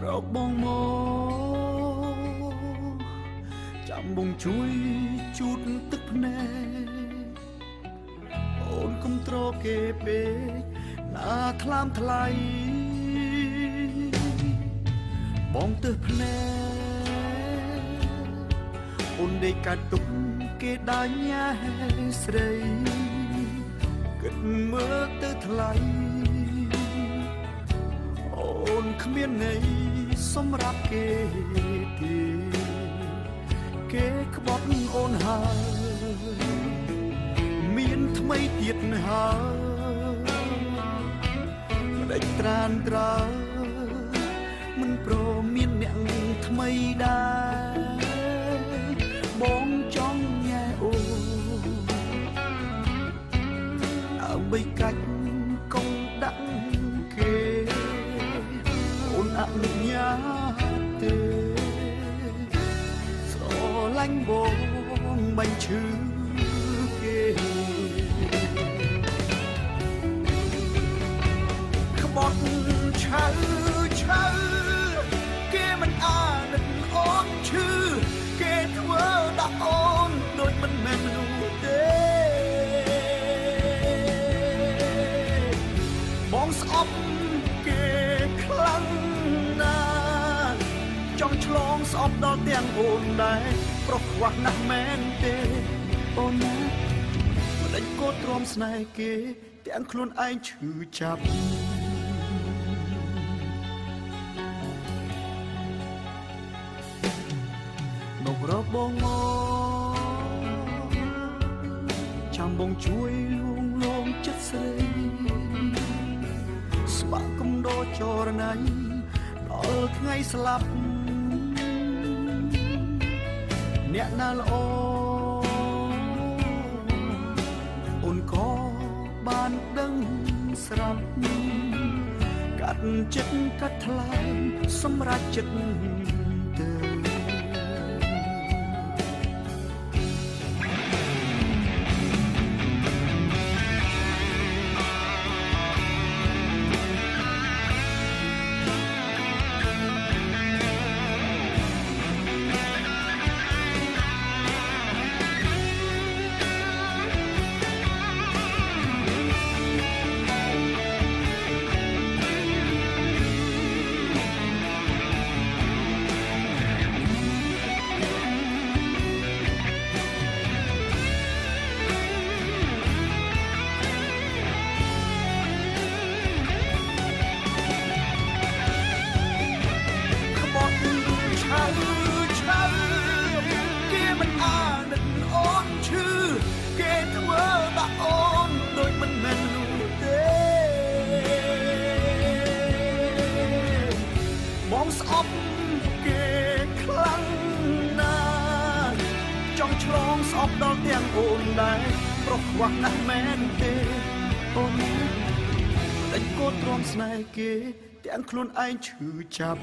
រកបងមកចាំបងជួយជូតទឹកភ្នែកអូនកុំត្រគេពេកណាថ្លាមថ្លៃបងទើសភ្នែកអូនដេកកាត់ទុកគេដាញ់ញ៉ែស្រីគិតមើលទៅថ្លៃអូនគ្មានន័យសម្រាប់គេទេគេក្បត់អូនហើយមានថ្មីទៀតហើយមិនដេចត្រានត្រើមិនព្រមមានអ្នកថ្មីដែរបងចង់ញ៉ែអូនដើម្បីកាច់កុំដាក់គេអូនអនុញ្ញាតទេស្រឡាញ់បងមិនឈឺគេក្បត់ឆៅគេមិនអាណិតអូនឈឺគេធ្វើដាក់អូនដូចមិនមែនមនុស្សទេបងស្អប់គេខ្លាំងណាស់ចង់ឆ្លងស្អប់ដល់ទាំងអូនដែរប្រុសខ្វះណាស់មែនទេអូនណាមិនដេញកោតទ្រាំស្នេហ៍គេទាំងខ្លួនឯងឈឺចាប់មករកបងមកចាំបងជួយលួងលោមចិត្តស្រីស្បាក់កំដោចរណៃដល់ថ្ងៃស្លាប់អ្នកណាល្អអូនក៏បានដឹងស្រាប់កាត់ចិត្តកាត់ថ្លើមសម្រាប់ចិត្តទៅគេមិនអាណិតអូនឈឺគេធ្វើដាក់អូនដូចមិនមែនមនុស្សទេបងស្អប់គេខ្លាំងណាស់ចង់ឆ្លងស្អប់ដល់ទាំងអូនដែរប្រុសខ្វះណាស់មែនទេអូនដេញកោតទ្រាំស្នេហ៍គេទាំងខ្លួនឯងឈឺចាប់